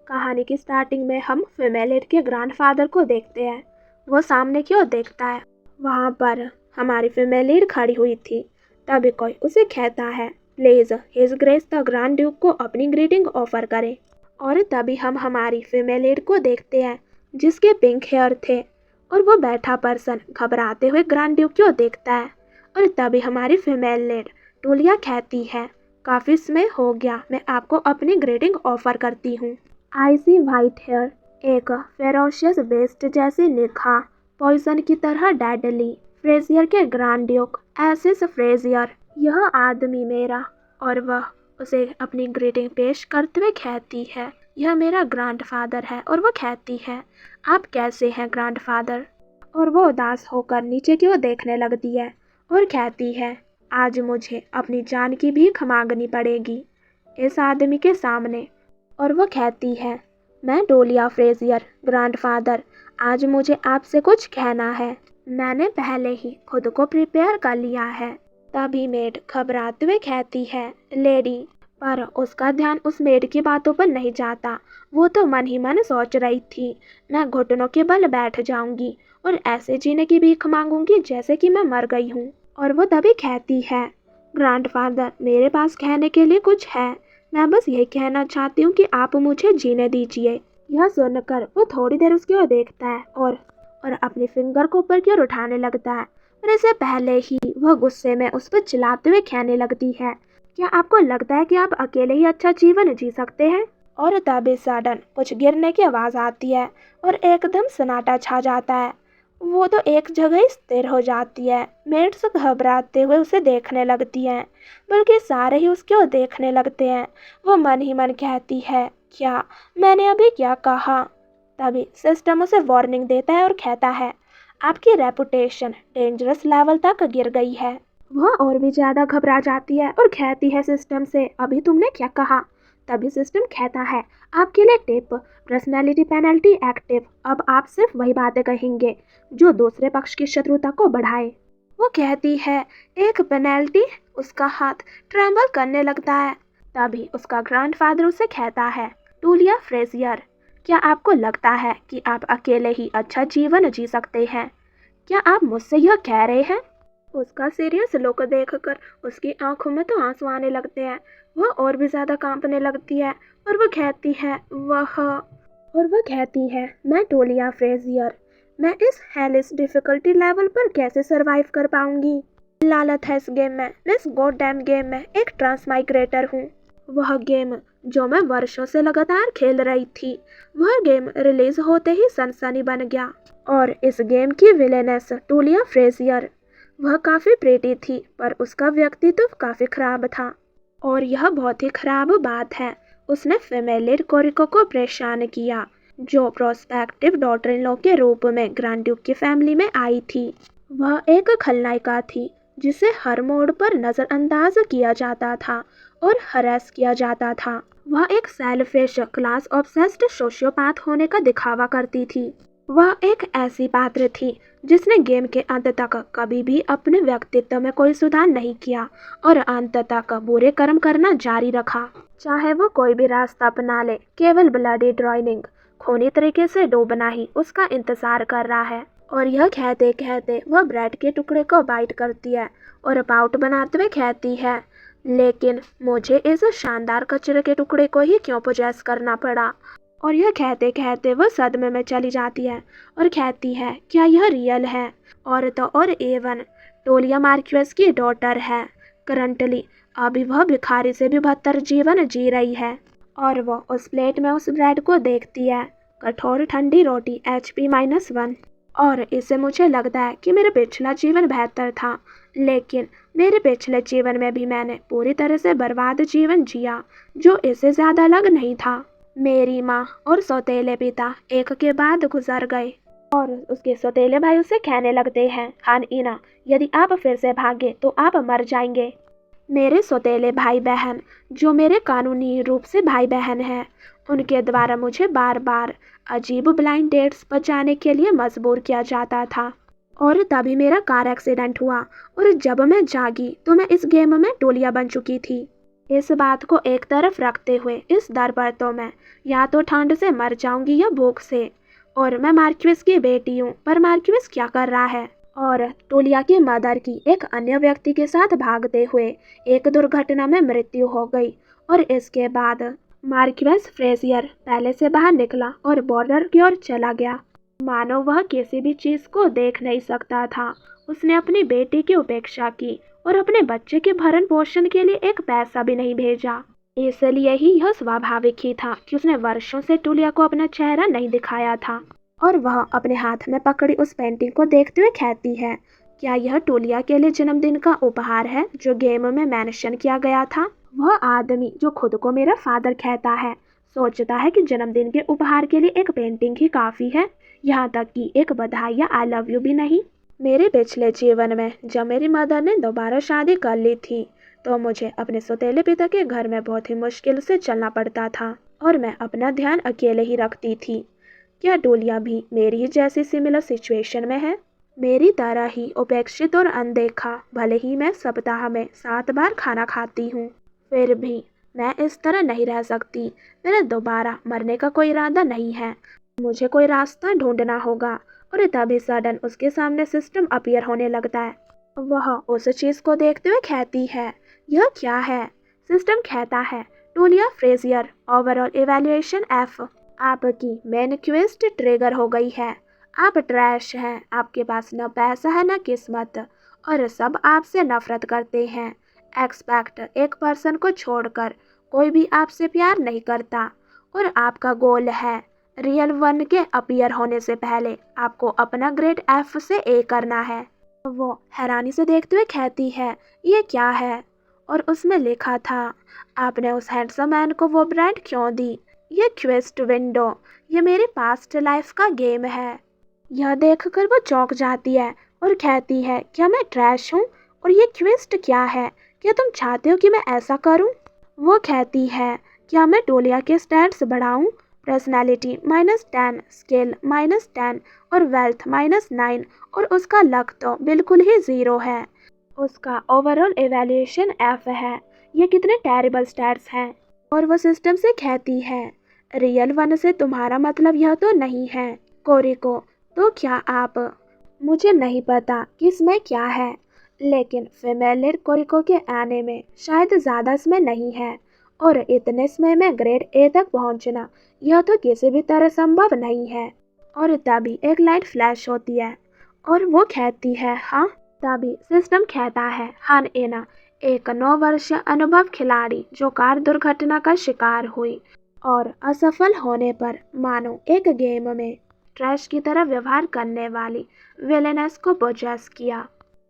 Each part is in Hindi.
कहानी की स्टार्टिंग में हम फीमेल लीड के ग्रैंडफादर को देखते हैं। वो सामने की ओर देखता है। वहाँ पर हमारी फीमेल लीड खड़ी हुई थी। तभी कोई उसे कहता है, please his grace the grand Duke को अपनी ग्रीटिंग ऑफर करें। और तभी हम हमारी फीमेल लीड को देखते हैं जिसके पिंक हेयर थे, और वो बैठा पर्सन घबराते हुए ग्रैंड ड्यूक की ओर देखता है। और तभी हमारी फीमेल लीड टूलिया कहती है, काफ़ी समय हो गया, मैं आपको अपनी ग्रीटिंग ऑफर करती हूँ। आई सी वाइट हेयर, एक फेरोशियस बेस्ट जैसी निगाह, पॉइजन की तरह डेडली। फ्रेजियर के ग्रैंड ड्यूक एसिस फ्रेजियर, यह आदमी मेरा। और वह उसे अपनी ग्रीटिंग पेश करते हुए कहती है, यह मेरा ग्रैंडफादर है। और वह कहती है, आप कैसे हैं ग्रैंडफादर। और वो उदास होकर नीचे की ओर देखने लगती है और कहती है, आज मुझे अपनी जान की भीख मांगनी पड़ेगी इस आदमी के सामने। और वो कहती है, मैं टोलिया फ्रेजियर, ग्रैंडफादर, आज मुझे आपसे कुछ कहना है। मैंने पहले ही खुद को प्रिपेयर कर लिया है। तभी मेड घबराते हुए कहती है, लेडी। पर उसका ध्यान उस मेड की बातों पर नहीं जाता। वो तो मन ही मन सोच रही थी, मैं घुटनों के बल बैठ जाऊंगी और ऐसे जीने की भीख मांगूंगी जैसे कि मैं मर गई हूँ। और वो तभी कहती है, ग्रैंडफादर, मेरे पास कहने के लिए कुछ है। मैं बस यही कहना चाहती हूँ कि आप मुझे जीने दीजिए। यह सुनकर वो थोड़ी देर उसकी ओर देखता है और अपनी फिंगर को ऊपर की ओर उठाने लगता है। और इससे पहले ही वह गुस्से में उस पर चिल्लाते हुए कहने लगती है, क्या आपको लगता है कि आप अकेले ही अच्छा जीवन जी सकते हैं। और तभी सडन कुछ गिरने की आवाज़ आती है और एकदम सन्नाटा छा जाता है। वो तो एक जगह ही स्थिर हो जाती है। मेड्स घबराते हुए उसे देखने लगती हैं, बल्कि सारे ही उसकी ओर देखने लगते हैं। वो मन ही मन कहती है, क्या मैंने अभी क्या कहा। तभी सिस्टम उसे वार्निंग देता है और कहता है, आपकी रेपुटेशन डेंजरस लेवल तक गिर गई है। वह और भी ज़्यादा घबरा जाती है और कहती है सिस्टम से, अभी तुमने क्या कहा। तभी सिस्टम कहता है, आपके लिए टिप, पर्सनैलिटी पेनल्टी एक्टिव। अब आप सिर्फ वही बातें कहेंगे जो दूसरे पक्ष की शत्रुता को बढ़ाए। वो कहती है, एक पेनल्टी। उसका हाथ ट्रेंबल करने लगता है। तभी उसका ग्रैंडफादर उसे कहता है, टूलिया फ्रेजियर, क्या आपको लगता है कि आप अकेले ही अच्छा जीवन जी सकते हैं। क्या आप मुझसे यह कह रहे हैं। उसका सीरियस लुक देखकर उसकी आंखों में तो आंसू आने लगते हैं। वह और भी ज़्यादा कांपने लगती है और वह कहती है, मैं टोलिया फ्रेजियर, मैं इस हेलिस डिफ़िकल्टी लेवल पर कैसे सरवाइव कर पाऊंगी। लालत है इस गेम में। मैं इस गॉड डैम गेम में एक ट्रांसमाइग्रेटर हूँ। वह गेम जो मैं वर्षों से लगातार खेल रही थी, वह गेम रिलीज होते ही सनसनी बन गया। और इस गेम की विलेनेस टूलिया फ्रेजियर, वह काफ़ी प्रेटी थी, पर उसका व्यक्तित्व काफ़ी खराब था। और यह बहुत ही खराब बात है, उसने फीमेल लीड कोरिको को परेशान किया, जो प्रोस्पेक्टिव डॉटर इन लॉ के रूप में ग्रैंड ड्यूक की फैमिली में आई थी। वह एक खलनायिका थी जिसे हर मोड़ पर नज़रअंदाज किया जाता था और हरास किया जाता था। वह एक सेल्फिश, क्लास ऑब्सेस्ड सोशियोपैथ होने का दिखावा करती थी। वह एक ऐसी पात्र थी जिसने गेम के अंत तक कभी भी अपने व्यक्तित्व में कोई सुधार नहीं किया और अंत तक बुरे कर्म करना जारी रखा, चाहे वो कोई भी रास्ता अपना ले। केवल ब्लडी ड्राइनिंग, खूनी तरीके से डूबना ही उसका इंतजार कर रहा है। और यह कहते कहते वह ब्रेड के टुकड़े को बाइट करती है और पाउट बनाते हुए कहती है, लेकिन मुझे इस शानदार कचरे के टुकड़े को ही क्यों पोजेस करना पड़ा। और यह कहते कहते वह सदमे में चली जाती है और कहती है, क्या यह रियल है। और तो और एवन टोलिया मार्क्वेस की डॉटर है। करंटली अभी वह भिखारी से भी बदतर जीवन जी रही है। और वह उस प्लेट में उस ब्रेड को देखती है, कठोर ठंडी रोटी HP -1। और इससे मुझे लगता है कि मेरा पिछला जीवन बेहतर था, लेकिन मेरे पिछले जीवन में भी मैंने पूरी तरह से बर्बाद जीवन जिया, जो इससे ज़्यादा अलग नहीं था। मेरी माँ और सौतेले पिता एक के बाद गुजर गए। और उसके सौतेले भाई उसे कहने लगते हैं, हान इना, यदि आप फिर से भागे तो आप मर जाएंगे। मेरे सौतेले भाई बहन, जो मेरे कानूनी रूप से भाई बहन हैं, उनके द्वारा मुझे बार बार अजीब ब्लाइंड डेट्स पर जाने के लिए मजबूर किया जाता था। और तभी मेरा कार एक्सीडेंट हुआ और जब मैं जागी तो मैं इस गेम में टोलिया बन चुकी थी। इस बात को एक तरफ रखते हुए इस दर पर तो मैं या तो ठंड से मर जाऊंगी या भूख से। और मैं मार्क्वेस की बेटी हूँ, पर मार्क्वेस क्या कर रहा है? और टोलिया की मदर की एक अन्य व्यक्ति के साथ भागते हुए एक दुर्घटना में मृत्यु हो गई। और इसके बाद मार्क्वेस फ्रेजियर पहले से बाहर निकला और बॉर्डर की ओर चला गया, मानो वह किसी भी चीज को देख नहीं सकता था। उसने अपनी बेटी की उपेक्षा की और अपने बच्चे के भरण पोषण के लिए एक पैसा भी नहीं भेजा। इसलिए ही यह स्वाभाविक ही था कि उसने वर्षों से टूलिया को अपना चेहरा नहीं दिखाया था। और वह अपने हाथ में पकड़ी उस पेंटिंग को देखते हुए कहती है, क्या यह टूलिया के लिए जन्मदिन का उपहार है जो गेम में मेंशन किया गया था? वह आदमी जो खुद को मेरा फादर कहता है सोचता है कि जन्मदिन के उपहार के लिए एक पेंटिंग ही काफी है, यहाँ तक कि एक बधाई या आई लव यू भी नहीं। मेरे पिछले जीवन में जब मेरी मदर ने दोबारा शादी कर ली थी तो मुझे अपने सौतेले पिता के घर में बहुत ही मुश्किल से चलना पड़ता था और मैं अपना ध्यान अकेले ही रखती थी। क्या टोलिया भी मेरी ही जैसी सिमिलर सिचुएशन में है? मेरी तरह ही उपेक्षित और अनदेखा, भले ही मैं सप्ताह में 7 बार खाना खाती हूँ, फिर भी मैं इस तरह नहीं रह सकती। मेरा दोबारा मरने का कोई इरादा नहीं है, मुझे कोई रास्ता ढूंढना होगा। और तभी सडन उसके सामने सिस्टम अपीयर होने लगता है। वह उस चीज को देखते हुए कहती है, यह क्या है? सिस्टम कहता है, टूलिया फ्रेजियर, ओवरऑल इवैल्यूएशन F। आपकी मेन क्वेस्ट ट्रिगर हो गई है। आप ट्रैश हैं, आपके पास न पैसा है न किस्मत, और सब आपसे नफरत करते हैं। एक्सपेक्ट एक पर्सन को छोड़कर कोई भी आपसे प्यार नहीं करता। और आपका गोल है रियल वन के अपीयर होने से पहले आपको अपना ग्रेड F से A करना है। वो हैरानी से देखते हुए कहती है, ये क्या है? और उसमें लिखा था, आपने उस हैंडसम मैन को वो ब्रांड क्यों दी? ये क्वेस्ट विंडो, ये मेरी पास्ट लाइफ का गेम है। यह देखकर वो चौंक जाती है और कहती है, क्या मैं ट्रैश हूँ? और ये क्वेस्ट क्या है? क्या तुम चाहते हो कि मैं ऐसा करूँ? वो कहती है, क्या मैं टोलिया के स्टैट्स बढ़ाऊँ? पर्सनैलिटी -10, स्किल -10 और वेल्थ -9, और उसका लक तो बिल्कुल ही 0 है। उसका ओवरऑल एवेल्यूएशन F है। ये कितने टेरिबल स्टैट्स हैं। और वो सिस्टम से कहती है, रियल वन से तुम्हारा मतलब यह तो नहीं है कोरिको, तो क्या आप? मुझे नहीं पता कि इसमें क्या है, लेकिन फीमेल कोरिको के आने में शायद ज़्यादा समय नहीं है, और इतने समय में ग्रेड A तक पहुंचना यह तो किसी भी तरह संभव नहीं है। और तभी एक लाइट फ्लैश होती है और वो कहती है, हाँ। तभी सिस्टम कहता है, हान एना, एक 9 वर्षीय अनुभव खिलाड़ी जो कार दुर्घटना का शिकार हुई और असफल होने पर मानो एक गेम में ट्रैश की तरह व्यवहार करने वाली विलेनेस को पोजेस किया।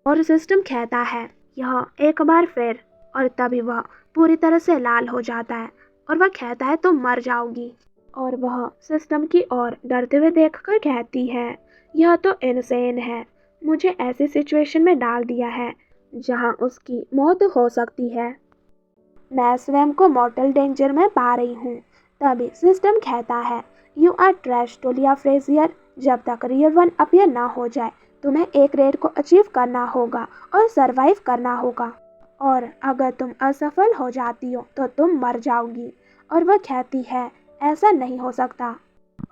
और सिस्टम कहता है, यह एक बार फिर। और तभी वह पूरी तरह से लाल हो जाता है और वह कहता है, तुम मर जाओगी। और वह सिस्टम की ओर डरते हुए देखकर कहती है, यह तो इनसेन है, मुझे ऐसी सिचुएशन में डाल दिया है जहां उसकी मौत हो सकती है। मैं स्वयं को मॉर्टल डेंजर में पा रही हूँ। तभी सिस्टम कहता है, यू आर ट्रैश टोलिया फ्रेजियर, जब तक रियल वन अपीयर ना हो जाए तुम्हें एक रेड को अचीव करना होगा और सरवाइव करना होगा, और अगर तुम असफल हो जाती हो तो तुम मर जाओगी। और वह कहती है, ऐसा नहीं हो सकता।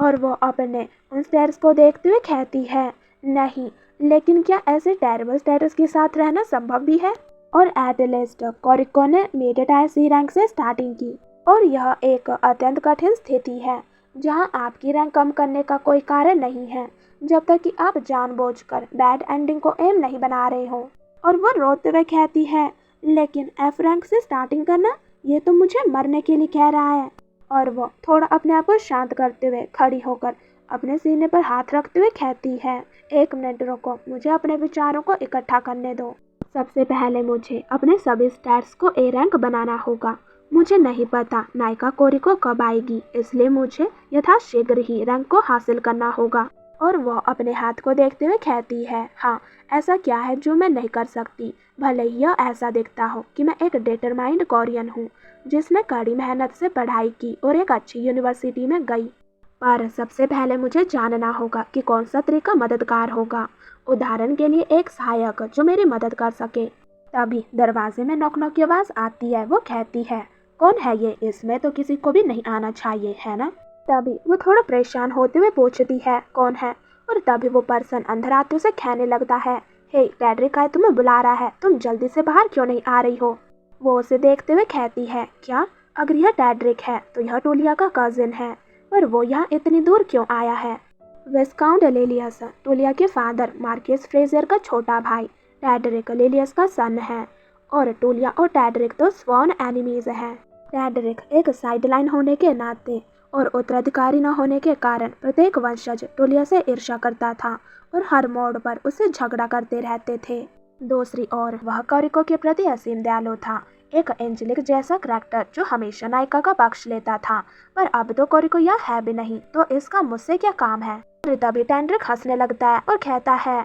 और वो अपने उन स्टेटस को देखते हुए कहती है, नहीं, लेकिन क्या ऐसे टेरिबल स्टेटस के साथ रहना संभव भी है? और एट लीस्ट कोरिको ने मेड टायर C रैंक से स्टार्टिंग की, और यह एक अत्यंत कठिन स्थिति है जहां आपकी रैंक कम करने का कोई कारण नहीं है जब तक कि आप जानबूझकर बैड एंडिंग को एम नहीं बना रहे हो। और वो रोते हुए कहती है, लेकिन F रैंक से स्टार्टिंग करना, ये तो मुझे मरने के लिए कह रहा है। और वो थोड़ा अपने आप को शांत करते हुए खड़ी होकर अपने सीने पर हाथ रखते हुए कहती है, 1 मिनट रुको, मुझे अपने विचारों को इकट्ठा करने दो। सबसे पहले मुझे अपने सभी स्टैट्स को A रैंक बनाना होगा। मुझे नहीं पता नायिका कोरिको कब आएगी, इसलिए मुझे यथाशीघ्र ही रैंक को हासिल करना होगा। और वो अपने हाथ को देखते हुए कहती है, हाँ, ऐसा क्या है जो मैं नहीं कर सकती, भले ही यह ऐसा दिखता हो कि मैं एक डिटरमाइंड कोरियन हूँ जिसने कड़ी मेहनत से पढ़ाई की और एक अच्छी यूनिवर्सिटी में गई। पर सबसे पहले मुझे जानना होगा कि कौन सा तरीका मददगार होगा। उदाहरण के लिए एक सहायक जो मेरी मदद कर सके। तभी दरवाजे में नॉक नॉक की आवाज आती है। वो कहती है, कौन है ये? इसमें तो किसी को भी नहीं आना चाहिए, है ना? तभी वो थोड़ा परेशान होते हुए पूछती है, कौन है? और तभी वो पर्सन अंदर आते उसे कहने लगता है, हे टैड्रिक आए तुम्हें बुला रहा है, तुम जल्दी से बाहर क्यों नहीं आ रही हो? वो उसे देखते हुए कहती है, क्या? अगर यह टैड्रिक है तो यह टोलिया का कजिन है, पर वो यहाँ इतनी दूर क्यों आया है? विस्काउंट लेलियस टोलिया के फादर मार्किस फ्रेजर का छोटा भाई, टैड्रिक लेलियस का सन है, और टोलिया और टैड्रिक तो स्वॉन एनिमीज हैं। टैड्रिक एक साइडलाइन होने के नाते और उत्तराधिकारी न होने के कारण प्रत्येक वंशज टोलिया से ईर्ष्या करता था और हर मोड़ पर उससे झगड़ा करते रहते थे। दूसरी ओर वह कोरिको के प्रति असीम दयालु था, एक एंजेलिक जैसा करैक्टर जो हमेशा नायिका का पक्ष लेता था, पर अब तो कोरिको यह है भी नहीं, तो इसका मुझसे क्या काम है? तभी टैड्रिक हंसने लगता है और कहता है,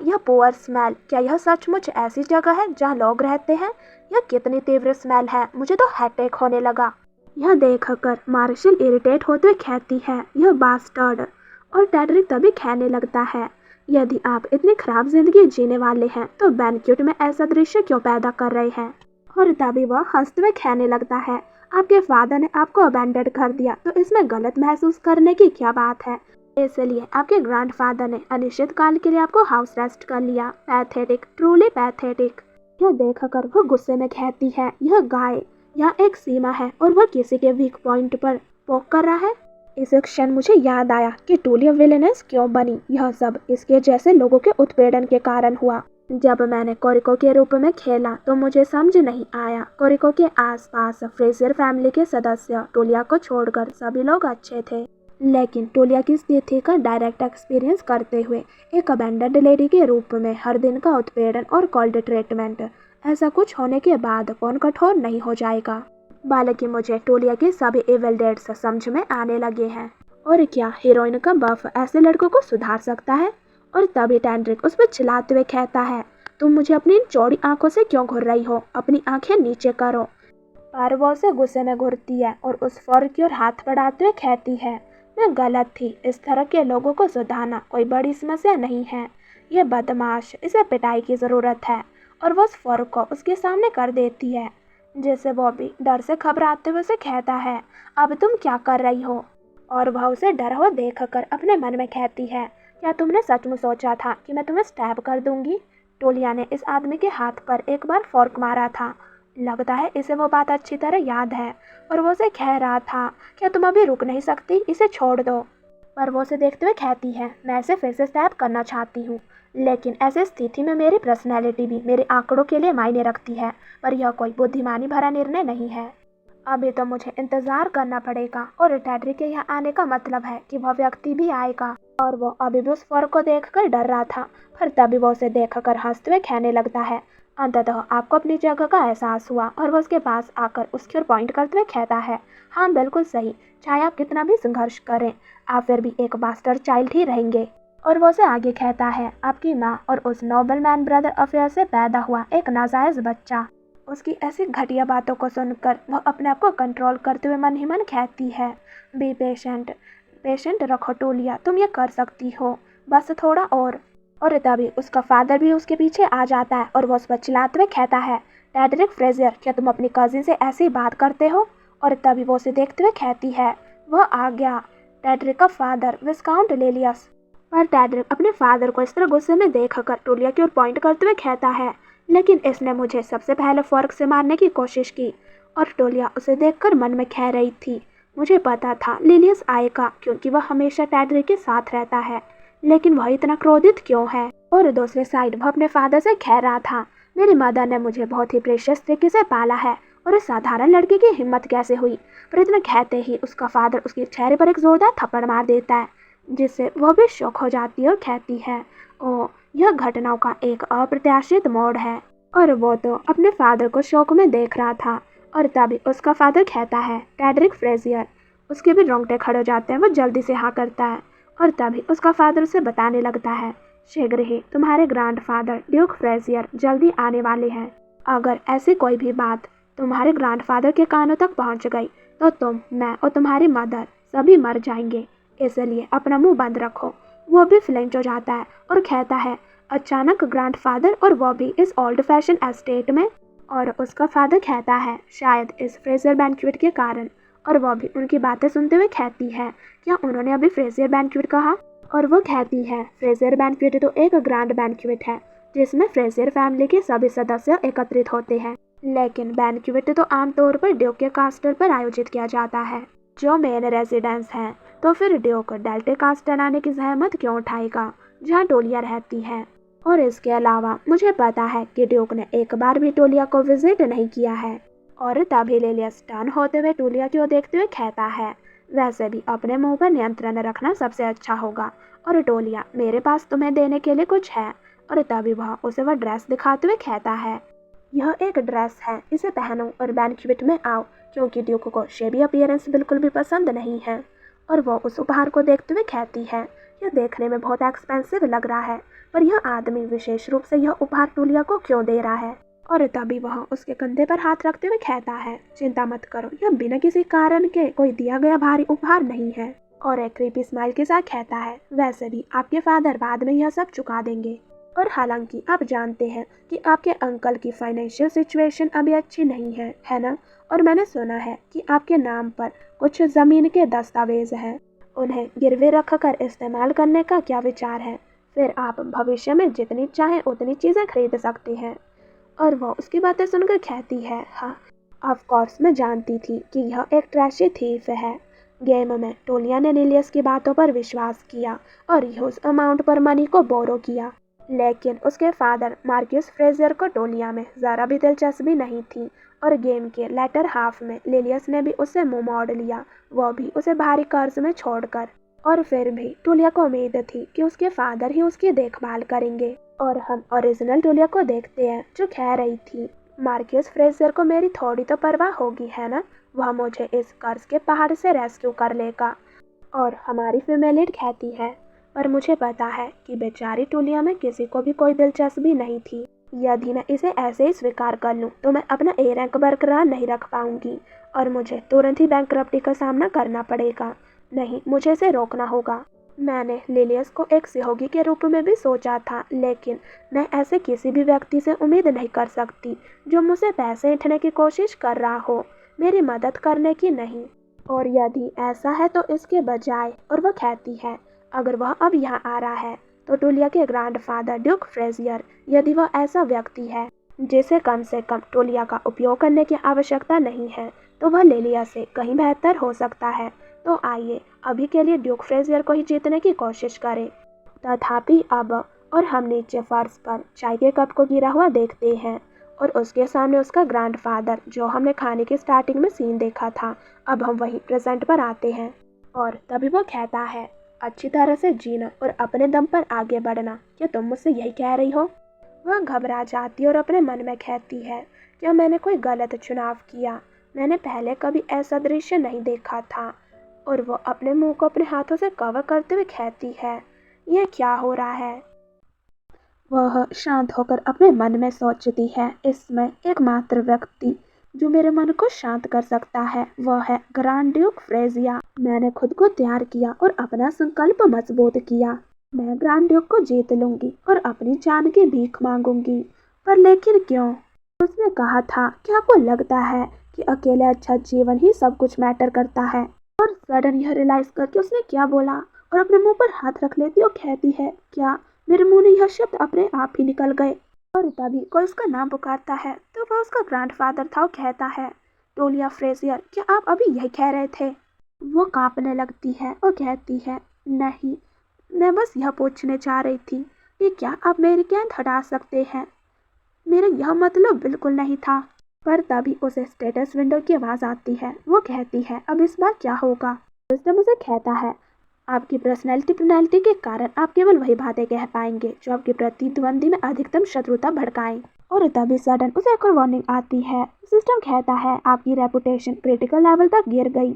यह पुअर स्मेल, क्या यह सचमुच ऐसी जगह है जहाँ लोग रहते हैं? यह कितनी तीव्र स्मेल है, मुझे तो हेडेक होने लगा। यह देखकर मार्शल इरिटेट होते हुए कहती है, यह बास्टर्ड। और टैड्रिक तभी कहने लगता है, यदि आप इतनी खराब जिंदगी जीने वाले हैं तो बैंक्वेट में ऐसा दृश्य क्यों पैदा कर रहे हैं? और तभी वह हंसते हुए कहने लगता है, आपके फादर ने आपको अबैंडन कर दिया तो इसमें गलत महसूस करने की क्या बात है? इसलिए आपके ग्रैंडफादर ने अनिश्चित काल के लिए आपको हाउस रेस्ट कर लिया। Pathetic, truly pathetic. यह देखकर वह गुस्से में कहती है, यह गाय, यहाँ एक सीमा है और वह किसी के वीक पॉइंट पर पोक कर रहा है। इस क्षण मुझे याद आया कि टोलिया विलेनेस क्यों बनी। यह सब इसके जैसे लोगों के उत्पीड़न के कारण हुआ। जब मैंने कोरिको के रूप में खेला तो मुझे समझ नहीं आया। कोरिको के आसपास फ्रेजर फैमिली के सदस्य टोलिया को छोड़कर सभी लोग अच्छे थे, लेकिन टोलिया की स्थिति का डायरेक्ट एक्सपीरियंस करते हुए एक अबैंडन्ड लेडी के रूप में हर दिन का उत्पीड़न और कोल्ड ट्रीटमेंट, ऐसा कुछ होने के बाद कौन कठोर नहीं हो जाएगा? बल्कि मुझे टोलिया के सभी इविल डेड्स समझ में आने लगे हैं। और क्या हीरोइन का बफ ऐसे लड़कों को सुधार सकता है? और तभी टैड्रिक उस पर चिल्लाते हुए कहता है, तुम मुझे अपनी इन चौड़ी आंखों से क्यों घूर रही हो? अपनी आंखें नीचे करो। पर वो उसे गुस्से में घूरती है और उस फौर की ओर हाथ बढ़ाते हुए कहती है, मैं गलत थी। इस तरह के लोगों को सुधारना कोई बड़ी समस्या नहीं है। ये बदमाश, इसे पिटाई की ज़रूरत है। और वो उस फौर को उसके सामने कर देती है, जिससे वो भी डर से घबराते हुए उसे कहता है, अब तुम क्या कर रही हो? और वह उसे डरा हुआ देखकर अपने मन में कहती है, क्या तुमने सचमुच सोचा था कि मैं तुम्हें स्टैब कर दूंगी? टोलिया ने इस आदमी के हाथ पर एक बार फोर्क मारा था। लगता है इसे वो बात अच्छी तरह याद है और वो उसे कह रहा था, क्या तुम अभी रुक नहीं सकती? इसे छोड़ दो। पर वो उसे देखते हुए कहती है, मैं इसे फिर से स्टैब करना चाहती हूँ, लेकिन ऐसी स्थिति में मेरी पर्सनैलिटी भी मेरे आंकड़ों के लिए मायने रखती है, पर यह कोई बुद्धिमानी भरा निर्णय नहीं है। अभी तो मुझे इंतजार करना पड़ेगा। और टैड्रिक के यहाँ आने का मतलब है कि वह व्यक्ति भी आएगा। और वो अभी भी उस फौर को देखकर डर रहा था, पर तभी वो उसे देखकर हंसते हुए कहने लगता है, अंततः आपको अपनी जगह का एहसास हुआ। और वो उसके पास आकर उसकी ओर पॉइंट करते हुए कहता है, हाँ बिल्कुल सही, चाहे आप कितना भी संघर्ष करें, आप फिर भी एक बास्टर्ड चाइल्ड ही रहेंगे। और वो उसे आगे कहता है, आपकी माँ और उस नोबल मैन ब्रदर अफेयर से पैदा हुआ एक नाजायज बच्चा। उसकी ऐसी घटिया बातों को सुनकर वह अपने आप को कंट्रोल करते हुए मन ही मन कहती है, बी पेशेंट, पेशेंट रखो टोलिया, तुम ये कर सकती हो, बस थोड़ा और। तभी उसका फादर भी उसके पीछे आ जाता है और वो उस पर चिल्लाते हुए कहता है, टैड्रिक फ्रेजर, क्या तुम अपनी कजिन से ऐसी बात करते हो? और तभी वो उसे देखते हुए कहती है, वह आ गया, टैड्रिक का फादर विस्काउंट लेलियस। पर टैड्रिक अपने फादर को इस तरह गुस्से में देखकर टोलिया की ओर पॉइंट करते हुए कहता है, लेकिन इसने मुझे सबसे पहले फॉर्क से मारने की कोशिश की। और टोलिया उसे देखकर मन में कह रही थी, मुझे पता था लेलियस आएगा, क्योंकि वह हमेशा टैड्रिक के साथ रहता है, लेकिन वह इतना क्रोधित क्यों है? और दूसरे साइड वह अपने फादर से कह रहा था, मेरी मदर ने मुझे बहुत ही प्रेशियस तरीके से पाला है और इस साधारण लड़के की हिम्मत कैसे हुई? पर इतना कहते ही उसका फादर उसके चेहरे पर एक जोरदार थप्पड़ मार देता है, जिससे वह भी शॉक हो जाती है और कहती है, ओ, यह घटनाओं का एक अप्रत्याशित मोड़ है। और वो तो अपने फादर को शौक में देख रहा था। और तभी उसका फादर कहता है, टैड्रिक फ्रेजियर। उसके भी रोंगटे खड़े हो जाते हैं। वो जल्दी से हाँ करता है और तभी उसका फादर उसे बताने लगता है, शीघ्र ही तुम्हारे ग्रैंडफादर ड्यूक फ्रेजियर जल्दी आने वाले हैं। अगर ऐसी कोई भी बात तुम्हारे ग्रैंडफादर के कानों तक पहुंच गई तो तुम, मैं और तुम्हारी मदर सभी मर जाएंगे, इसलिए अपना मुंह बंद रखो। वो भी फ्लिंच हो जाता है और कहता है, अचानक ग्रैंडफादर और वो भी इस ओल्ड फैशन एस्टेट में, और उसका फादर कहता है शायद इस फ्रेजर बैंक्वेट के कारण, और वो भी उनकी बातें सुनते हुए कहती है क्या उन्होंने अभी फ्रेजर बैंक्वेट कहा, और वो कहती है फ्रेजर बैंक्वेट तो एक ग्रैंड बैंक्वेट है जिसमें फ्रेजर फैमिली के सभी सदस्य एकत्रित होते हैं, लेकिन बैंक्वेट तो आमतौर पर ड्यूक के कास्टल पर आयोजित किया जाता है जो मेन रेजिडेंस है। तो फिर ड्यूक डेल्टे कास्टल आने की जहमत क्यों उठाएगा जहाँ टोलिया रहती है। और इसके अलावा मुझे पता है कि ड्यूक ने एक बार भी टोलिया को विजिट नहीं किया है। और तभी लेलियस टर्न होते हुए टोलिया की ओर देखते हुए कहता है वैसे भी अपने मुंह पर नियंत्रण रखना सबसे अच्छा होगा, और टोलिया मेरे पास तुम्हें देने के लिए कुछ है। और तभी उसे वह ड्रेस दिखाते हुए कहता है यह एक ड्रेस है, इसे पहनो और बैंक्वेट में आओ, क्योंकि ड्यूक को शेबी अपीयरेंस बिल्कुल भी पसंद नहीं है। और वो उस उपहार को देखते हुए कहती है यह देखने में बहुत एक्सपेंसिव लग रहा है, पर यह आदमी विशेष रूप से यह उपहार टोलिया को क्यों दे रहा है। और तभी वह उसके कंधे पर हाथ रखते हुए कहता है चिंता मत करो, यह बिना किसी कारण के कोई दिया गया भारी उपहार नहीं है। और एक क्रीपी स्माइल के साथ कहता है वैसे भी आपके फादर बाद में यह सब चुका देंगे, और हालांकि आप जानते हैं कि आपके अंकल की फाइनेंशियल सिचुएशन अभी अच्छी नहीं है ना, और मैंने सुना है कि आपके नाम पर कुछ ज़मीन के दस्तावेज हैं, उन्हें गिरवे रखकर इस्तेमाल करने का क्या विचार है, फिर आप भविष्य में जितनी चाहें उतनी चीज़ें खरीद सकती हैं। और वो उसकी बातें सुनकर कहती है हाँ ऑफ कोर्स मैं जानती थी कि यह एक ट्रैशी थीफ है। गेम में टोलिया ने नीलियस की बातों पर विश्वास किया और ह्यूज अमाउंट पर मनी को बोरो किया, लेकिन उसके फादर मार्क्यूस फ्रेजर को टोलिया में ज़रा भी दिलचस्पी नहीं थी, और गेम के लेटर हाफ में लिलियस ने भी उससे मुंह मोड़ लिया, वो भी उसे भारी कर्ज में छोड़कर। और फिर भी टोलिया को उम्मीद थी कि उसके फादर ही उसकी देखभाल करेंगे। और हम ओरिजिनल टोलिया को देखते हैं जो कह रही थी मार्क्यूस फ्रेजर को मेरी थोड़ी तो परवाह होगी है ना, वह मुझे इस कर्ज के पहाड़ से रेस्क्यू कर लेगा। और हमारी फीमेल लीड कहती है पर मुझे पता है कि बेचारी टोलिया में किसी को भी कोई दिलचस्पी नहीं थी, यदि मैं इसे ऐसे ही स्वीकार कर लूँ तो मैं अपना ए रैंक बरकरार नहीं रख पाऊंगी और मुझे तुरंत ही बैंकरप्टी का सामना करना पड़ेगा। नहीं, मुझे इसे रोकना होगा। मैंने लिलियस को एक सहयोगी के रूप में भी सोचा था, लेकिन मैं ऐसे किसी भी व्यक्ति से उम्मीद नहीं कर सकती जो मुझसे पैसे ऐंठने की कोशिश कर रहा हो, मेरी मदद करने की नहीं। और यदि ऐसा है तो इसके बजाय, और वह कहती है अगर वह अब यहाँ आ रहा है तो टोलिया के ग्रैंडफादर ड्यूक फ्रेजियर, यदि वह ऐसा व्यक्ति है जिसे कम से कम टोलिया का उपयोग करने की आवश्यकता नहीं है, तो वह लेलिया से कहीं बेहतर हो सकता है। तो आइए अभी के लिए ड्यूक फ्रेजियर को ही जीतने की कोशिश करें। तथापि अब और हम नीचे फर्श पर चाय के कप को गिरा हुआ देखते हैं और उसके सामने उसका ग्रैंडफादर जो हमने खाने की स्टार्टिंग में सीन देखा था। अब हम वही प्रेजेंट पर आते हैं और तभी वो कहता है अच्छी तरह से जीना और अपने दम पर आगे बढ़ना, क्या तुम मुझसे यही कह रही हो। वह घबरा जाती और अपने मन में कहती है क्या मैंने कोई गलत चुनाव किया, मैंने पहले कभी ऐसा दृश्य नहीं देखा था। और वो अपने मुंह को अपने हाथों से कवर करते हुए कहती है यह क्या हो रहा है। वह शांत होकर अपने मन में सोचती है इसमें एकमात्र व्यक्ति जो मेरे मन को शांत कर सकता है वह है ग्रैंड ड्यूक फ्रेजिया। मैंने खुद को तैयार किया और अपना संकल्प मजबूत किया, मैं ग्रैंड ड्यूक को जीत लूंगी और अपनी जान की भीख मांगूंगी। पर लेकिन क्यों, उसने कहा था कि आपको लगता है कि अकेले अच्छा जीवन ही सब कुछ मैटर करता है। और सडन यह रियलाइज करके उसने क्या बोला और अपने मुंह पर हाथ रख लेती और कहती है क्या मेरे मुंह ने यह शब्द अपने आप ही निकल गए। और तभी कोई उसका नाम पुकारता है तो वह उसका ग्रैंडफादर था और कहता है टोलिया फ्रेजियर, क्या आप अभी यही कह रहे थे। वो कांपने लगती है और कहती है नहीं, मैं बस यह पूछने चाह रही थी कि क्या आप मेरी गेंद हटा सकते हैं, मेरा यह मतलब बिल्कुल नहीं था। पर तभी उसे स्टेटस विंडो की आवाज़ आती है, वो कहती है अब इस बार क्या होगा। सिस्टम उसे कहता है आपकी पर्सनैलिटी के कारण आप केवल वही बातें कह पाएंगे जो आपके प्रतिद्वंदी में अधिकतम शत्रुता भड़काएं। और तभी सडन उसे एक और वार्निंग आती है, सिस्टम कहता है आपकी रेपुटेशन क्रिटिकल लेवल तक गिर गई।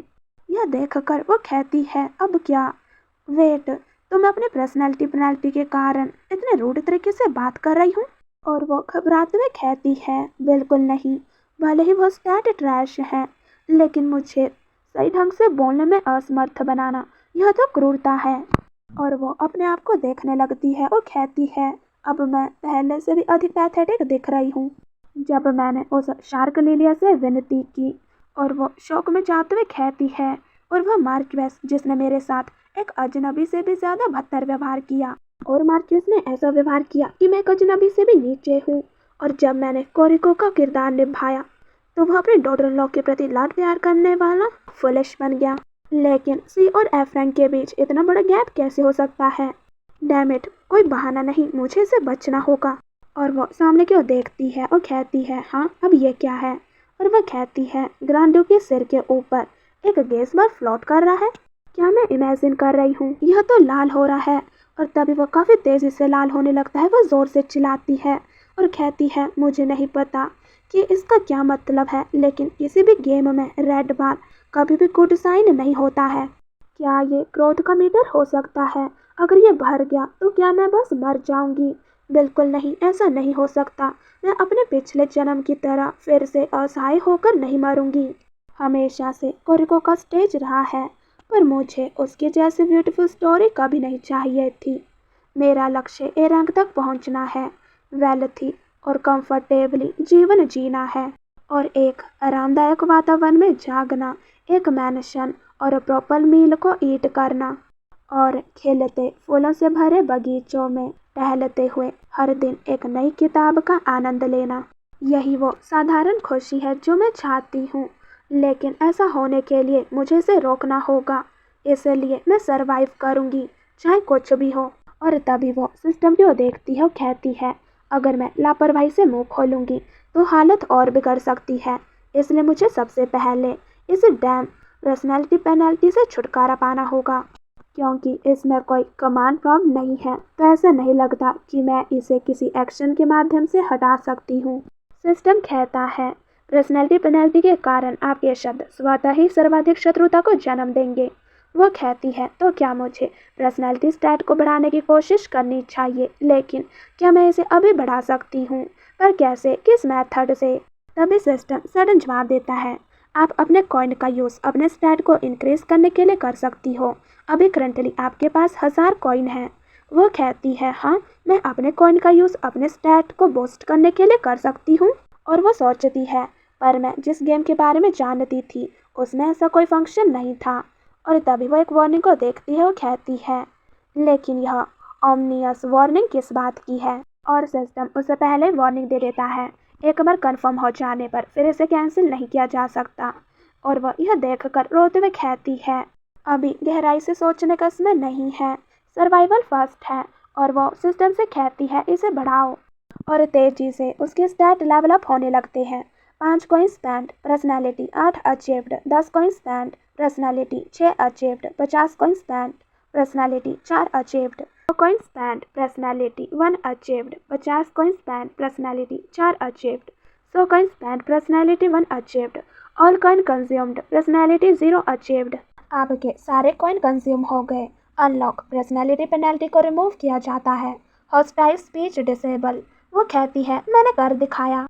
यह देखकर वो कहती है अब क्या, वेट, तो मैं अपने पर्सनैलिटी के कारण इतने रूड तरीके से बात कर रही हूँ। और वो घबराते हुए कहती है बिल्कुल नहीं, भले ही वो स्टैट ट्रैश है, लेकिन मुझे सही ढंग से बोलने में असमर्थ बनाना यह तो क्रूरता है। और वो अपने आप को देखने लगती है और कहती है अब मैं पहले से भी अधिक पैथेटिक दिख रही हूँ। जब मैंने उस शार्क लिलिया से विनती की और वो शौक में जाते हुए कहती है, और वह मार्क्वेस जिसने मेरे साथ एक अजनबी से भी ज्यादा बदतर व्यवहार किया, और मार्क्वेस ने ऐसा व्यवहार किया कि मैं एक अजनबी से भी नीचे हूँ। और जब मैंने कोरिको का किरदार निभाया तो वह अपने डॉटर इन लॉ के प्रति लाड प्यार करने वाला फुलिश बन गया। लेकिन सी और एफ्रैंक के बीच इतना बड़ा गैप कैसे हो सकता है? डैम इट, कोई बहाना नहीं, मुझे इसे बचना होगा। और वो सामने की ओर देखती है और कहती है, हाँ अब ये क्या है? और वह कहती है, ग्रांड ड्यूक के सिर के ऊपर एक गैस बार फ्लोट कर रहा है। क्या मैं इमेजिन कर रही हूँ? यह तो लाल हो रहा है। और तभी वह काफी तेजी से लाल होने लगता है। वह जोर से चिल्लाती है और कहती है, मुझे नहीं पता कि इसका क्या मतलब है, लेकिन किसी भी गेम में रेड बार कभी भी गुड साइन नहीं होता है। क्या ये क्रोध का मीटर हो सकता है? अगर ये भर गया तो क्या मैं बस मर जाऊंगी? बिल्कुल नहीं, ऐसा नहीं हो सकता। मैं अपने पिछले जन्म की तरह फिर से असहाय होकर नहीं मरूंगी। हमेशा से कोरिको का स्टेज रहा है, पर मुझे उसके जैसी ब्यूटीफुल स्टोरी कभी नहीं चाहिए थी। मेरा लक्ष्य ए रैंक तक पहुंचना है, वेल्थी और कंफर्टेबली जीवन जीना है, और एक आरामदायक वातावरण में जागना, एक मैंशन और प्रॉपर मील को ईट करना, और खिलते फूलों से भरे बगीचों में टहलते हुए हर दिन एक नई किताब का आनंद लेना। यही वो साधारण खुशी है जो मैं चाहती हूँ, लेकिन ऐसा होने के लिए मुझे इसे रोकना होगा। इसलिए मैं सरवाइव करूँगी, चाहे कुछ भी हो। और तभी वो सिस्टम की ओर देखती है और कहती है, अगर मैं लापरवाही से मुंह खोलूँगी तो हालत और बिगड़ सकती है। इसलिए मुझे सबसे पहले इस डैम पर्सनैलिटी पेनल्टी से छुटकारा पाना होगा। क्योंकि इसमें कोई कमांड प्रॉम्प्ट नहीं है, तो ऐसा नहीं लगता कि मैं इसे किसी एक्शन के माध्यम से हटा सकती हूँ। सिस्टम कहता है, पर्सनैलिटी पेनल्टी के कारण आपके शब्द स्वतः ही सर्वाधिक शत्रुता को जन्म देंगे। वो कहती है, तो क्या मुझे पर्सनैलिटी स्टैट को बढ़ाने की कोशिश करनी चाहिए? लेकिन क्या मैं इसे अभी बढ़ा सकती हूँ? पर कैसे, किस मेथड से? तभी सिस्टम सडन जवाब देता है, आप अपने कॉइन का यूज़ अपने स्टैट को इंक्रीज करने के लिए कर सकती हो। अभी करंटली आपके पास 1000 कॉइन है। वो कहती है, हाँ मैं अपने कॉइन का यूज़ अपने स्टैट को बूस्ट करने के लिए कर सकती हूँ। और वो सोचती है, पर मैं जिस गेम के बारे में जानती थी उसमें ऐसा कोई फंक्शन नहीं था। और तभी वो एक वार्निंग को देखती है और कहती है, लेकिन यह ओमनियस वार्निंग किस बात की है? और सिस्टम उससे पहले वार्निंग दे देता है, एक बार कंफर्म हो जाने पर फिर इसे कैंसिल नहीं किया जा सकता। और वह यह देखकर रोते हुए कहती है, अभी गहराई से सोचने का समय नहीं है, सर्वाइवल फर्स्ट है। और वो सिस्टम से कहती है, इसे बढ़ाओ। और तेजी से उसके स्टैट लेवल अप होने लगते हैं। 5 coin spend, personality 8 achieved, 10 coin spend, personality 6 achieved, 50 coin spend, personality 4 achieved, 100 coin spend, personality 1 achieved, 50 coin spend, personality 4 achieved, 100 coin spend, personality 1 achieved, all coin consumed, personality 0 achieved. आपके सारे कॉइन कंज्यूम हो गए। अनलॉक, पर्सनैलिटी पेनल्टी को रिमूव किया जाता है। Hostile speech disable. वो कहती है, मैंने कर दिखाया।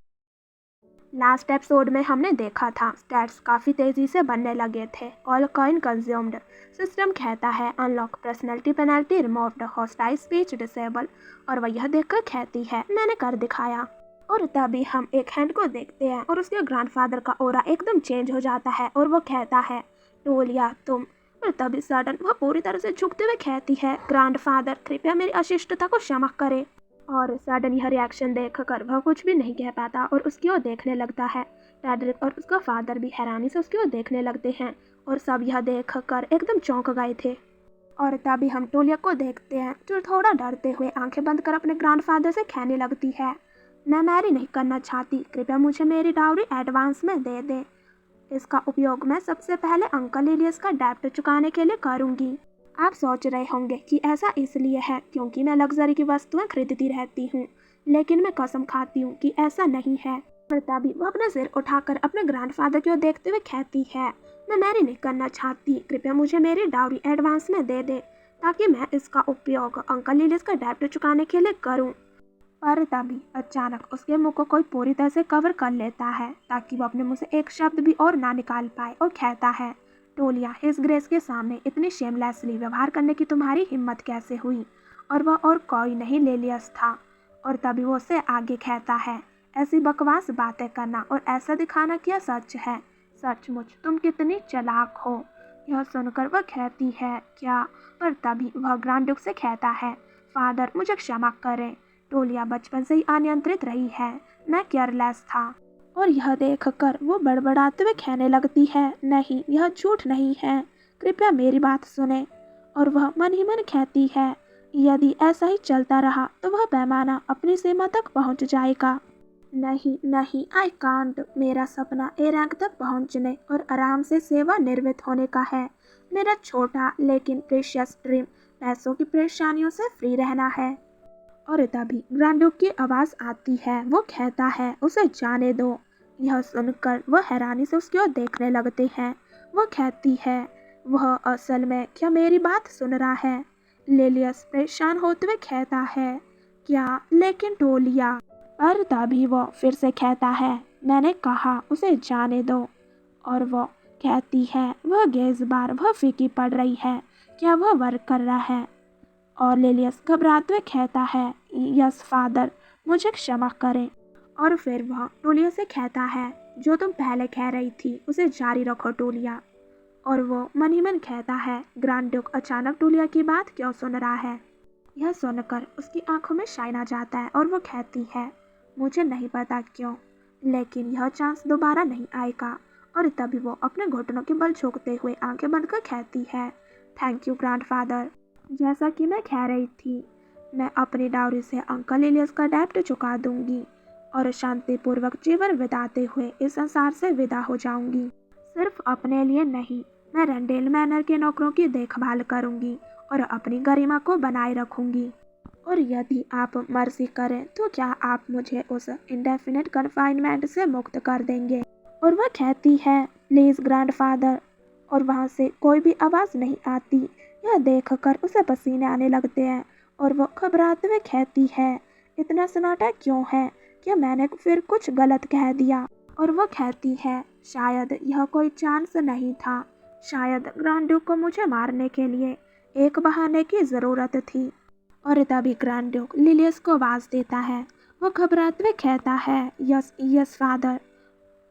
लास्ट एपिसोड में हमने देखा था स्टैट्स काफ़ी तेज़ी से बनने लगे थे। All coin consumed. सिस्टम कहता है, unlock, personality penalty removed, hostile speech disable. और वह यह देखकर कहती है, मैंने कर दिखाया। और तभी हम एक हैंड को देखते हैं और उसके ग्रैंडफादर का ऑरा एकदम चेंज हो जाता है और वो कहता है, टोलिया तुम। और तभी सडन वह पूरी तरह से झुकते हुए कहती है, ग्रैंडफादर कृपया मेरी अशिष्टता को क्षमा करें। और सडन यह रिएक्शन देखकर वह कुछ भी नहीं कह पाता और उसकी ओर देखने लगता है। टेड्रिक और उसका फादर भी हैरानी से उसकी ओर देखने लगते हैं और सब यह देखकर एकदम चौंक गए थे। और तभी हम टोलिया को देखते हैं जो थोड़ा डरते हुए आंखें बंद कर अपने ग्रैंडफादर से कहने लगती है, मैं मैरी नहीं करना चाहती, कृपया मुझे मेरी डाउरी एडवांस में दे दे। इसका उपयोग मैं सबसे पहले अंकल लिलियस का डेब्ट चुकाने के लिए करूंगी। आप सोच रहे होंगे कि ऐसा इसलिए है क्योंकि मैं लग्जरी की वस्तुएं खरीदती रहती हूँ, लेकिन मैं कसम खाती हूँ कि ऐसा नहीं है। और तभी वो अपना सिर उठाकर अपने ग्रैंडफादर की ओर देखते हुए कहती है, मैं मैरी नहीं करना चाहती, कृपया मुझे मेरी डाउरी एडवांस में दे दे ताकि मैं इसका उपयोग अंकल लिलियस का डेब्ट चुकाने के लिए करूँ। पर तभी अचानक उसके मुंह को कोई पूरी तरह से कवर कर लेता है ताकि वो अपने मुंह से एक शब्द भी और ना निकाल पाए और कहता है, टोलिया, हिज ग्रेस के सामने इतनी शेमलेसली व्यवहार करने की तुम्हारी हिम्मत कैसे हुई? और वह और कोई नहीं लिलियस था। और तभी वो उसे आगे कहता है, ऐसी बकवास बातें करना और ऐसा दिखाना क्या सच है? सचमुच तुम कितनी चालाक हो। यह सुनकर वह कहती है, क्या? पर तभी वह ग्रैंड ड्यूक से कहता है, फादर मुझे क्षमा करें, टोलिया बचपन से ही अनियंत्रित रही है, मैं केयरलेस था। और यह देखकर वो बड़बड़ाते हुए कहने लगती है, नहीं यह झूठ नहीं है, कृपया मेरी बात सुने। और वह मन ही मन कहती है, यदि ऐसा ही चलता रहा तो वह पैमाना अपनी सीमा तक पहुंच जाएगा। नहीं नहीं, आई कांट, मेरा सपना ए रैंक तक पहुंचने और आराम से सेवानिवृत्त होने का है। मेरा छोटा लेकिन प्रेशियस ड्रीम पैसों की परेशानियों से फ्री रहना है। और तभी ग्रैंड ड्यूक की आवाज़ आती है, वो कहता है, उसे जाने दो। यह सुनकर वह हैरानी से उसकी ओर देखने लगते हैं। वह कहती है, वह असल में क्या मेरी बात सुन रहा है? लेलियस परेशान होते हुए कहता है, क्या? लेकिन टोलिया। पर तभी वो फिर से कहता है, मैंने कहा उसे जाने दो। और वो कहती है, वह गेज बार वह फीकी पड़ रही है, क्या वह वर्क कर रहा है? और लेलियस घबराते हुए कहता है, यस फादर, मुझे क्षमा करें। और फिर वह टोलिया से कहता है, जो तुम पहले कह रही थी उसे जारी रखो टोलिया। और वो मन ही मन कहता है, ग्रैंड ड्यूक अचानक टोलिया की बात क्यों सुन रहा है? यह सुनकर उसकी आंखों में शाइन आ जाता है और वो कहती है, मुझे नहीं पता क्यों, लेकिन यह चांस दोबारा नहीं आएगा। और तभी वो अपने घुटनों के बल झुकते हुए आंखें बंद कर कहती है, थैंक यू ग्रैंडफादर। जैसा कि मैं कह रही थी, मैं अपनी डाउरी से अंकल इलियस का डेब्ट चुका दूंगी और शांतिपूर्वक जीवन बिताते हुए इस संसार से विदा हो जाऊंगी। सिर्फ अपने लिए नहीं, मैं रेंडेल मैनर के नौकरों की देखभाल करूंगी और अपनी गरिमा को बनाए रखूंगी। और यदि आप मर्जी करें तो क्या आप मुझे उस इंडेफिनिट कन्फाइनमेंट से मुक्त कर देंगे? और वह कहती है, प्लीज़ ग्रैंडफादर। और वहाँ से कोई भी आवाज़ नहीं आती। यह देखकर उसे पसीने आने लगते हैं और वो घबराते हुए कहती है, इतना सन्नाटा क्यों है? क्या मैंने फिर कुछ गलत कह दिया? और वो कहती है, शायद यह कोई चांस नहीं था, शायद ग्रैंड ड्यूक को मुझे मारने के लिए एक बहाने की ज़रूरत थी। और तभी ग्रैंड ड्यूक लिलियस को आवाज़ देता है। वो घबराते हुए कहता है, yes yes father.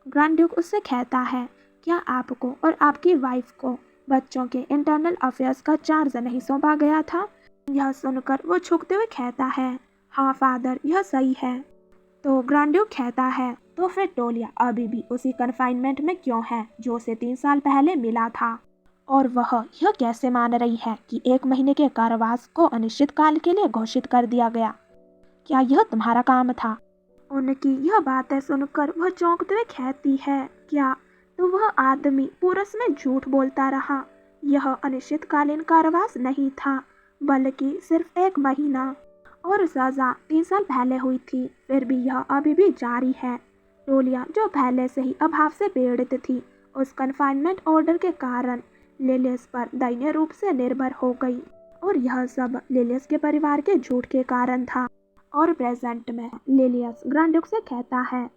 Grand Duke उससे कहता है, क्या आपको और आपकी वाइफ को बच्चों के इंटरनल अफेयर्स का चार्ज नहीं सौंपा गया था? यह सुनकर वो झुकते हुए कहता है, हाँ फादर, यह सही है। तो ग्रैंड ड्यूक कहता है, तो फिर टोलिया अभी भी उसी कन्फाइनमेंट में क्यों है जो उसे 3 साल पहले मिला था? और वह यह कैसे मान रही है कि 1 महीने के कारावास को अनिश्चित काल के लिए घोषित कर दिया गया? क्या यह तुम्हारा काम था? उनकी यह बातें सुनकर वह चौंकते हुए कहती है, क्या? तो वह आदमी पूरस में झूठ बोलता रहा। यह अनिश्चितकालीन कारावास नहीं था, बल्कि सिर्फ 1 महीना। और सजा 3 साल पहले हुई थी, फिर भी यह अभी भी जारी है। टोलिया, जो पहले से ही अभाव से पीड़ित थी, उस कन्फाइनमेंट ऑर्डर के कारण लिलियस पर दयनीय रूप से निर्भर हो गई। और यह सब लिलियस के परिवार के झूठ के कारण था। और प्रेजेंट में लिलियस ग्रैंड ड्यूक से कहता है,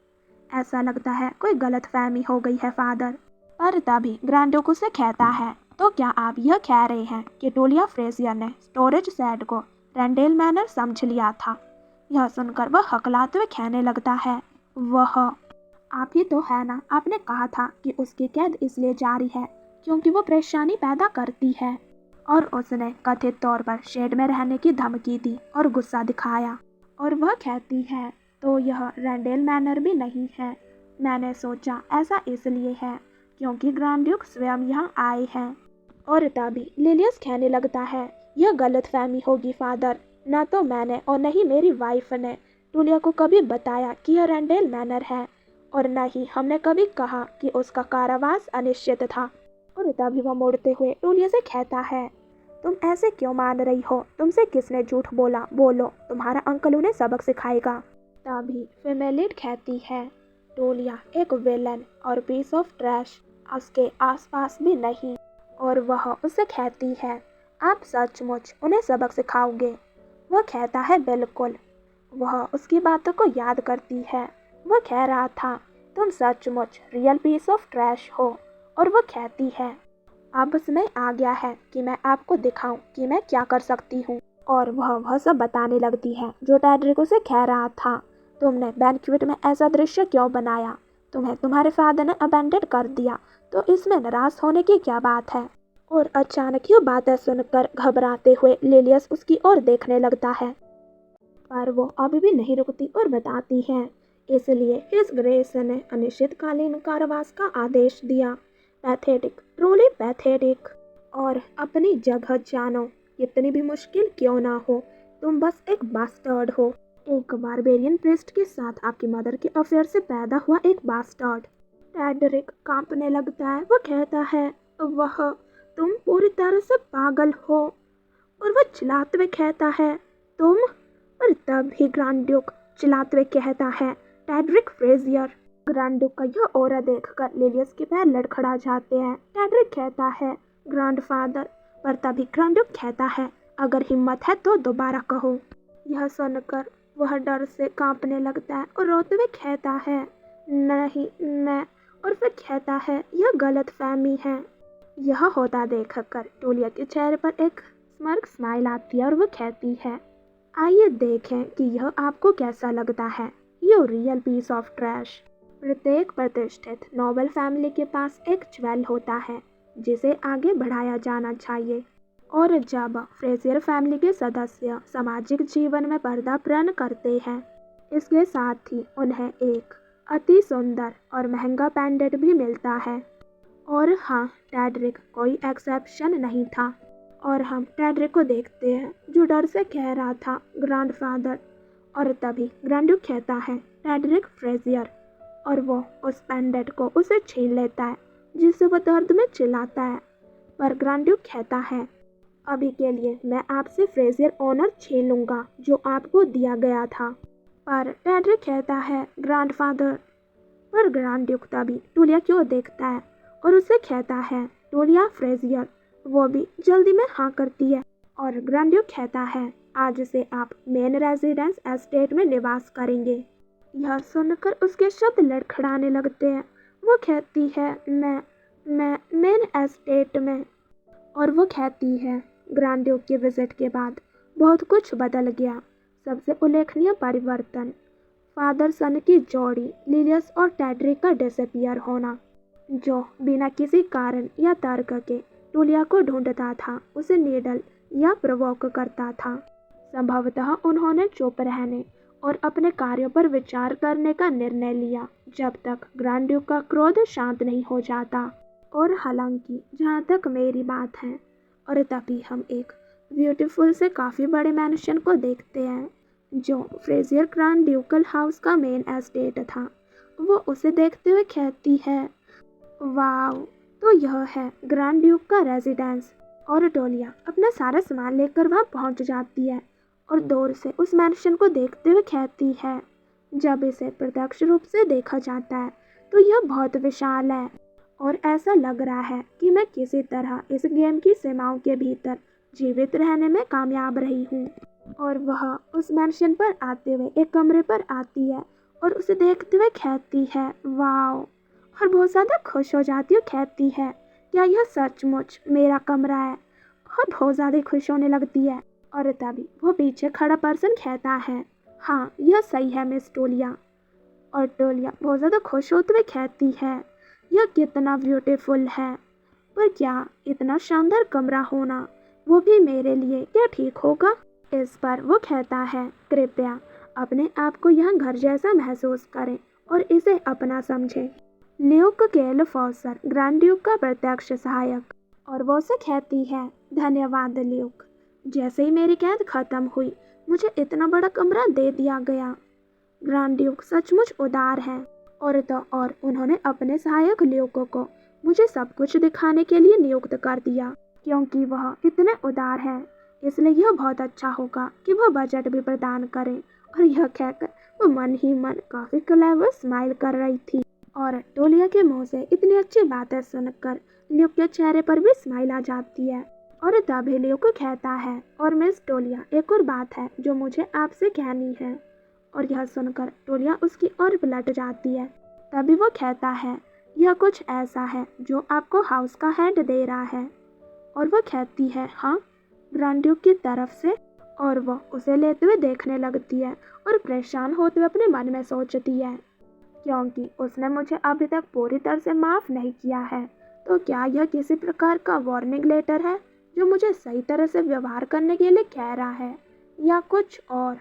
ऐसा लगता है कोई गलतफहमी हो गई है फादर। पर तभी ग्रैंड ड्यूक उसे कहता है, तो क्या आप यह कह रहे हैं कि टोलिया फ्रेजियर ने स्टोरेज सेट को रेंडेल मैनर समझ लिया था? यह सुनकर वह हकलाते हुए कहने लगता है, वह आप ही तो है ना, आपने कहा था कि उसकी कैद इसलिए जारी है क्योंकि वो परेशानी पैदा करती है। और उसने कथित तौर पर शेड में रहने की धमकी दी और गुस्सा दिखाया। और वह कहती है, तो यह रेंडेल मैनर भी नहीं है। मैंने सोचा ऐसा इसलिए है क्योंकि ग्रैंड ड्यूक स्वयं यहाँ आए हैं। और तभी लिलियस कहने लगता है, यह गलतफहमी होगी फादर, न तो मैंने और न ही मेरी वाइफ ने टोलिया को कभी बताया कि यह रेंडेल मैनर है, और न ही हमने कभी कहा कि उसका कारावास अनिश्चित था। और तभी वह मुड़ते हुए टोलिया से कहता है, तुम ऐसे क्यों मान रही हो? तुमसे किसने झूठ बोला? बोलो, तुम्हारा अंकल उन्हें सबक सिखाएगा। तभी फीमेलिड कहती है, टोलिया एक विलन और पीस ऑफ ट्रैश उसके आसपास भी नहीं। और वह उससे कहती है, आप सचमुच उन्हें सबक सिखाओगे? वह कहता है, बिल्कुल। वह उसकी बातों को याद करती है। वह कह रहा था, तुम सचमुच रियल पीस ऑफ ट्रैश हो। और वह कहती है, अब समय आ गया है कि मैं आपको दिखाऊं कि मैं क्या कर सकती हूँ। और वह सब बताने लगती है जो टेड्रिक उसे कह रहा था। तुमने बैंक्वेट में ऐसा दृश्य क्यों बनाया? तुम्हें तुम्हारे फादर ने अबेंडन कर दिया, तो इसमें नाराज होने की क्या बात है? और अचानक ये बातें सुनकर घबराते हुए लिलियस उसकी ओर देखने लगता है, पर वो अभी भी नहीं रुकती और बताती है, इसलिए हिज ग्रेस ने अनिश्चितकालीन कारावास का आदेश दिया। Pathetic, truly pathetic. और अपनी जगह जानो, कितनी भी मुश्किल क्यों ना हो, तुम बस एक बास्टर्ड हो, एक बारबेरियन प्रिस्ट के साथ आपकी मदर के अफेयर से पैदा हुआ एक बास्टर्ड। टेडरिक कांपने लगता है। वो कहता है, वह तुम पूरी तरह से पागल हो। और वह चिल्लाते हुए कहता है, तुम। और तब ही ग्रैंड ड्यूक चिल्लाते हुए कहता है, टेडरिक फ्रेजियर। ग्रैंड ड्यूक का यह ऑरा देखकर लिलियस के पैर लड़खड़ा जाते हैं। टेडरिक कहता है, ग्रैंडफादर। पर तभी ग्रैंड ड्यूक कहता है, अगर हिम्मत है तो दोबारा कहो। यह सुनकर वह डर से कांपने लगता है और रोते हुए कहता है, नहीं मैं। और फिर कहता है, यह गलत फहमी है। यह होता देखकर टोलिया के चेहरे पर एक स्मर्क स्माइल आती है और वो कहती है, आइए देखें कि यह आपको कैसा लगता है। You real piece of trash. प्रत्येक प्रतिष्ठित नोबल फैमिली के पास एक ज्वेल होता है जिसे आगे बढ़ाया जाना चाहिए। और जब फ्रेजियर फैमिली के सदस्य सामाजिक जीवन में पदार्पण करते हैं, इसके साथ ही उन्हें एक अति सुंदर और महंगा पेंडेंट भी मिलता है। और हाँ, टेडरिक कोई एक्सेप्शन नहीं था। और हम टेडरिक को देखते हैं जो डर से कह रहा था, ग्रैंडफादर। और तभी ग्रैंड ड्यूक कहता है, टेडरिक फ्रेजियर। और वो उस पेंडेंट को उसे छीन लेता है, जिससे वो दर्द में चिल्लाता है। पर ग्रैंड ड्यूक कहता है, अभी के लिए मैं आपसे फ्रेजियर ऑनर छीन लूँगा जो आपको दिया गया था। पर टेडरिक कहता है, ग्रैंडफादर। पर ग्रैंड ड्यूक तभी टूलिया की ओर देखता है और उसे कहता है, टूलिया फ्रेजियर। वो भी जल्दी में हाँ करती है। और ग्रैंड ड्यूक कहता है, आज से आप मेन रेजिडेंस एस्टेट में निवास करेंगे। यह सुनकर उसके शब्द लड़खड़ाने लगते हैं। वो कहती है, मैं मेन एस्टेट में। और वो कहती है, ग्रैंड ड्यूक के विजिट के बाद बहुत कुछ बदल गया। सबसे उल्लेखनीय परिवर्तन फादर सन की जोड़ी लिलियस और टेडरिक का डिसअपियर होना, जो बिना किसी कारण या तर्क के टूलिया को ढूंढता था, उसे नीडल या प्रवोक करता था। संभवतः उन्होंने चुप रहने और अपने कार्यों पर विचार करने का निर्णय लिया जब तक ग्रैंड ड्यूक का क्रोध शांत नहीं हो जाता। और हालांकि जहाँ तक मेरी बात है, और तभी हम एक ब्यूटीफुल से काफ़ी बड़े मैंशन को देखते हैं जो फ्रेजियर ग्रैंड ड्यूकल हाउस का मेन एस्टेट था। वो उसे देखते हुए कहती है, वाव, तो यह है ग्रैंड ड्यूक का रेजिडेंस। और टोलिया अपना सारा सामान लेकर वहाँ पहुँच जाती है और दूर से उस मैंशन को देखते हुए कहती है, जब इसे प्रत्यक्ष रूप से देखा जाता है तो यह बहुत विशाल है और ऐसा लग रहा है कि मैं किसी तरह इस गेम की सीमाओं के भीतर जीवित रहने में कामयाब रही हूँ। और वह उस मैंशन पर आते हुए एक कमरे पर आती है और उसे देखते हुए कहती है, वाओ। और बहुत ज़्यादा खुश हो जाती है। कहती है, क्या यह सचमुच मेरा कमरा है? और बहुत ज़्यादा खुश होने लगती है। और तभी वो पीछे खड़ा पर्सन कहता है, हाँ यह सही है मिस टोलिया। और टोलिया बहुत ज़्यादा खुश होते हुए कहती है, यह कितना ब्यूटीफुल है। पर क्या इतना शानदार कमरा होना, वो भी मेरे लिए, क्या ठीक होगा? इस पर वो कहता है, कृपया अपने आप को यहाँ घर जैसा महसूस करें और इसे अपना समझें। ल्यूक केल फॉसर, ग्रैंड ड्यूक का प्रत्यक्ष सहायक। और वो उसे कहती है, धन्यवाद ल्यूक। जैसे ही मेरी कैद खत्म हुई, मुझे इतना बड़ा कमरा दे दिया गया। ग्रैंड ड्यूक सचमुच उदार हैं। और उन्होंने अपने सहायक ल्यूक को मुझे सब कुछ दिखाने के लिए नियुक्त कर दिया। क्योंकि वह इतने उदार हैं, इसलिए यह बहुत अच्छा होगा कि वह बजट भी प्रदान करें। और यह कहकर वो मन ही मन काफ़ी क्लेवर स्माइल कर रही थी। और टोलिया के मुंह से इतनी अच्छी बातें सुनकर ल्यूक के चेहरे पर भी स्माइल आ जाती है। और तभी ल्यूक कहता है, और मिस टोलिया, एक और बात है जो मुझे आपसे कहनी है। और यह सुनकर टोलिया उसकी ओर पलट जाती है। तभी वो कहता है, यह कुछ ऐसा है जो आपको हाउस का हेड दे रहा है। और वो कहती है, हाँ, ग्रैंड ड्यूक की तरफ से। और वह उसे लेते हुए देखने लगती है और परेशान होते हुए अपने मन में सोचती है, क्योंकि उसने मुझे अभी तक पूरी तरह से माफ़ नहीं किया है, तो क्या यह किसी प्रकार का वार्निंग लेटर है जो मुझे सही तरह से व्यवहार करने के लिए कह रहा है, या कुछ और।